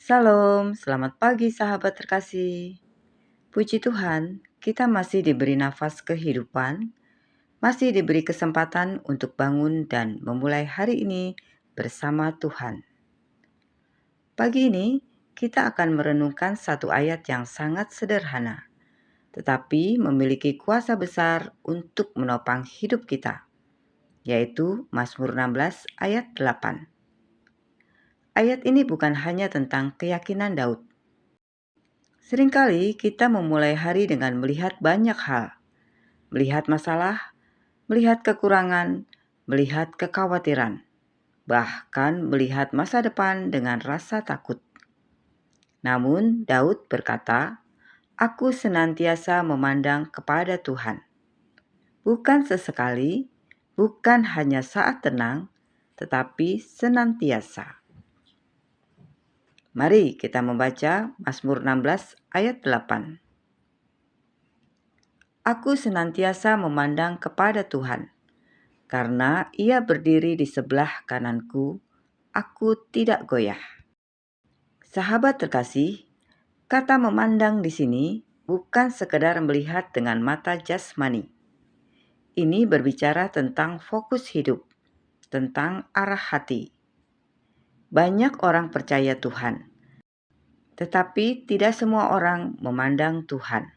Salam, selamat pagi sahabat terkasih. Puji Tuhan, kita masih diberi nafas kehidupan, masih diberi kesempatan untuk bangun dan memulai hari ini bersama Tuhan. Pagi ini, kita akan merenungkan satu ayat yang sangat sederhana, tetapi memiliki kuasa besar untuk menopang hidup kita, yaitu Mazmur 16 ayat 8. Ayat ini bukan hanya tentang keyakinan Daud. Seringkali kita memulai hari dengan melihat banyak hal, melihat masalah, melihat kekurangan, melihat kekhawatiran, bahkan melihat masa depan dengan rasa takut. Namun Daud berkata, "Aku senantiasa memandang kepada Tuhan." Bukan sesekali, bukan hanya saat tenang, tetapi senantiasa. Mari kita membaca Mazmur 16 ayat 8. Aku senantiasa memandang kepada Tuhan, karena Ia berdiri di sebelah kananku, aku tidak goyah. Sahabat terkasih, kata memandang di sini bukan sekedar melihat dengan mata jasmani. Ini berbicara tentang fokus hidup, tentang arah hati. Banyak orang percaya Tuhan, tetapi tidak semua orang memandang Tuhan.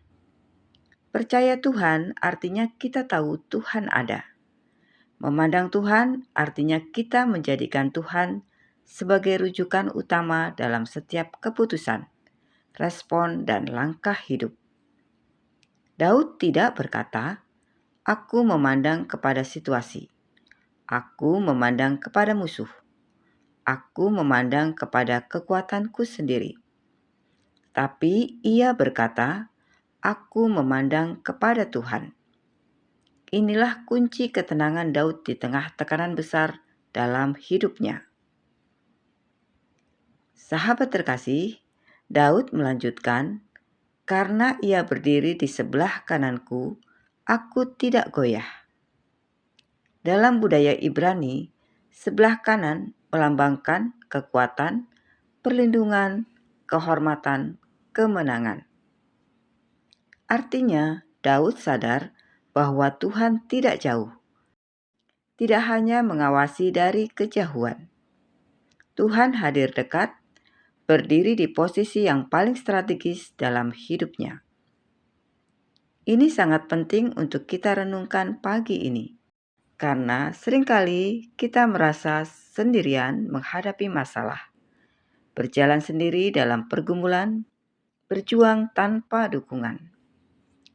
Percaya Tuhan artinya kita tahu Tuhan ada. Memandang Tuhan artinya kita menjadikan Tuhan sebagai rujukan utama dalam setiap keputusan, respon, dan langkah hidup. Daud tidak berkata, "Aku memandang kepada situasi. Aku memandang kepada musuh. Aku memandang kepada kekuatanku sendiri." Tapi ia berkata, "Aku memandang kepada Tuhan." Inilah kunci ketenangan Daud di tengah tekanan besar dalam hidupnya. Sahabat terkasih, Daud melanjutkan, "Karena Ia berdiri di sebelah kananku, aku tidak goyah." Dalam budaya Ibrani, sebelah kanan melambangkan kekuatan, perlindungan, kehormatan, kemenangan. Artinya, Daud sadar bahwa Tuhan tidak jauh, tidak hanya mengawasi dari kejauhan. Tuhan hadir dekat, berdiri di posisi yang paling strategis dalam hidupnya. Ini sangat penting untuk kita renungkan pagi ini, karena seringkali kita merasa sendirian menghadapi masalah, berjalan sendiri dalam pergumulan, berjuang tanpa dukungan.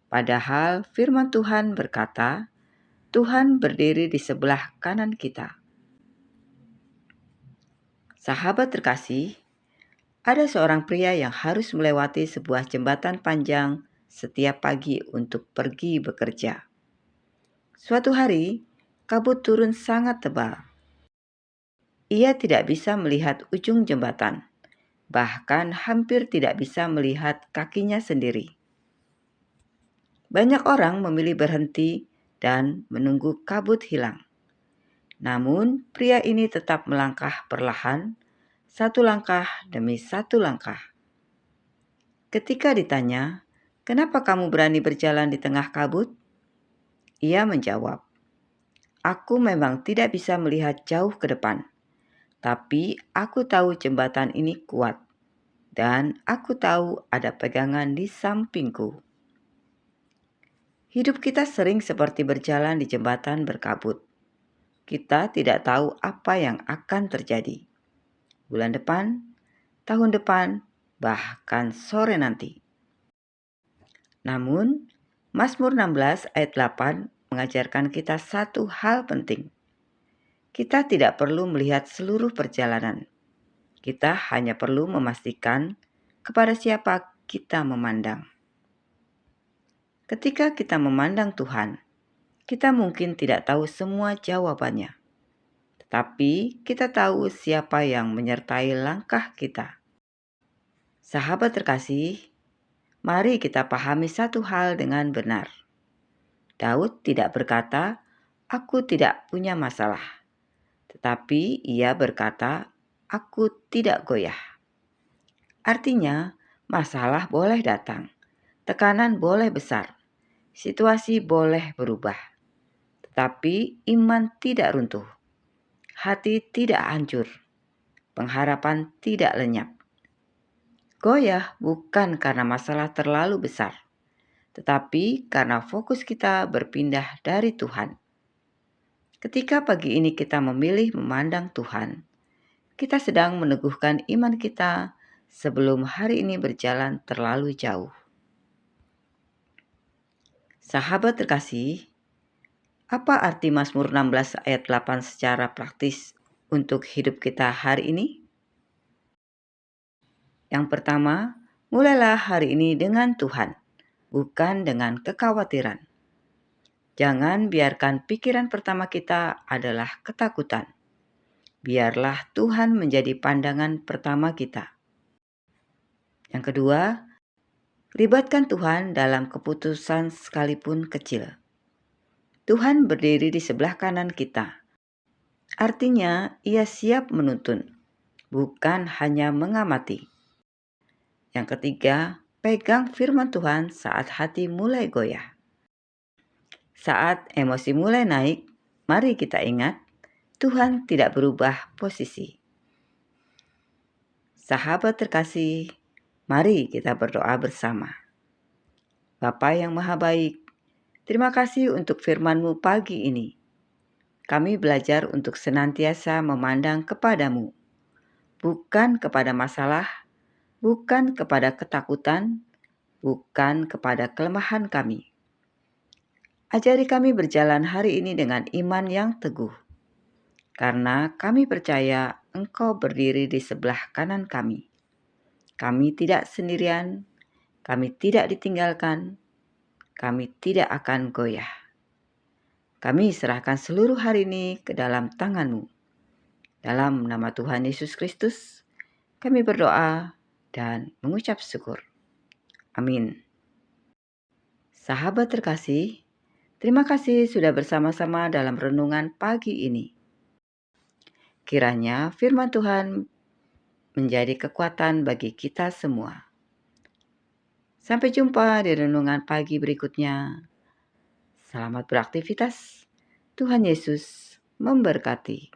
Padahal firman Tuhan berkata, Tuhan berdiri di sebelah kanan kita. Sahabat terkasih, ada seorang pria yang harus melewati sebuah jembatan panjang setiap pagi untuk pergi bekerja. Suatu hari, kabut turun sangat tebal. Ia tidak bisa melihat ujung jembatan, bahkan hampir tidak bisa melihat kakinya sendiri. Banyak orang memilih berhenti dan menunggu kabut hilang. Namun, pria ini tetap melangkah perlahan, satu langkah demi satu langkah. Ketika ditanya, "Kenapa kamu berani berjalan di tengah kabut?" Ia menjawab, "Aku memang tidak bisa melihat jauh ke depan, tapi aku tahu jembatan ini kuat, dan aku tahu ada pegangan di sampingku." Hidup kita sering seperti berjalan di jembatan berkabut. Kita tidak tahu apa yang akan terjadi. Bulan depan, tahun depan, bahkan sore nanti. Namun, Mazmur 16 ayat 8 mengajarkan kita satu hal penting. Kita tidak perlu melihat seluruh perjalanan. Kita hanya perlu memastikan kepada siapa kita memandang. Ketika kita memandang Tuhan, kita mungkin tidak tahu semua jawabannya. Tetapi kita tahu siapa yang menyertai langkah kita. Sahabat terkasih, mari kita pahami satu hal dengan benar. Daud tidak berkata, "Aku tidak punya masalah." Tetapi ia berkata, "Aku tidak goyah." Artinya, masalah boleh datang, tekanan boleh besar, situasi boleh berubah, tetapi iman tidak runtuh, hati tidak hancur, pengharapan tidak lenyap. Goyah bukan karena masalah terlalu besar, tetapi karena fokus kita berpindah dari Tuhan. Ketika pagi ini kita memilih memandang Tuhan, kita sedang meneguhkan iman kita sebelum hari ini berjalan terlalu jauh. Sahabat terkasih, apa arti Mazmur 16 ayat 8 secara praktis untuk hidup kita hari ini? Yang pertama, mulailah hari ini dengan Tuhan, bukan dengan kekhawatiran. Jangan biarkan pikiran pertama kita adalah ketakutan. Biarlah Tuhan menjadi pandangan pertama kita. Yang kedua, libatkan Tuhan dalam keputusan sekalipun kecil. Tuhan berdiri di sebelah kanan kita. Artinya, Ia siap menuntun, bukan hanya mengamati. Yang ketiga, pegang firman Tuhan saat hati mulai goyah. Saat emosi mulai naik, mari kita ingat, Tuhan tidak berubah posisi. Sahabat terkasih, mari kita berdoa bersama. Bapa yang Maha Baik, terima kasih untuk firman-Mu pagi ini. Kami belajar untuk senantiasa memandang kepadamu, bukan kepada masalah, bukan kepada ketakutan, bukan kepada kelemahan kami. Ajari kami berjalan hari ini dengan iman yang teguh, karena kami percaya Engkau berdiri di sebelah kanan kami. Kami tidak sendirian, kami tidak ditinggalkan, kami tidak akan goyah. Kami serahkan seluruh hari ini ke dalam tangan-Mu. Dalam nama Tuhan Yesus Kristus, kami berdoa dan mengucap syukur. Amin. Sahabat terkasih, terima kasih sudah bersama-sama dalam renungan pagi ini. Kiranya firman Tuhan menjadi kekuatan bagi kita semua. Sampai jumpa di renungan pagi berikutnya. Selamat beraktivitas. Tuhan Yesus memberkati.